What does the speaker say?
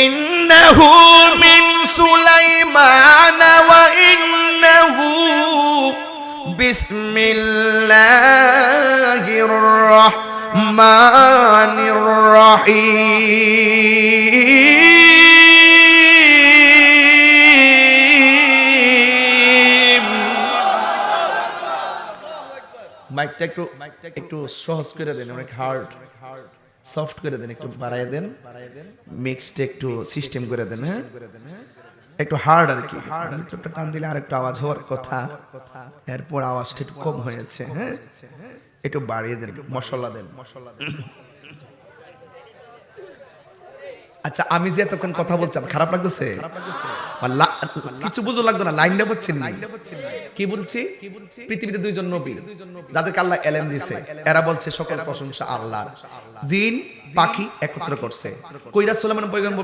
ইন্নাহু মিন সুলাইমান ওয়া ইন্নাহু বিসমিল্লাহির রাহমানির রহিম। মাইকটা একটু সহজ করে দেন, অনেক হার্ড, সফট করে দেন, একটু বাড়ায় দেন, মিক্সড একটু সিস্টেম করে দেন। হ্যাঁ, একটু হার্ড আর কি, ভিতরটা টান দিলে আর একটু আওয়াজ হওয়ার কথা, এরপর আওয়াজটা একটু কম হয়েছে। হ্যাঁ, একটু বাড়িয়ে দেন, মশলা দেন। আচ্ছা, আমি যে এতক্ষণ কথা বলছি খারাপ লাগতেছে? কিছু বুঝো লাগতো না, লাইনটা বুঝছেন না? কি বলছি? পৃথিবীতে দুইজন নবী যাদেরকে আল্লাহ এলেম দিয়েছে, এরা বলছে সকল প্রশংসা আল্লাহর। জিন পাখি একত্র করছে। কইরা সুলাইমান পয়গম্বর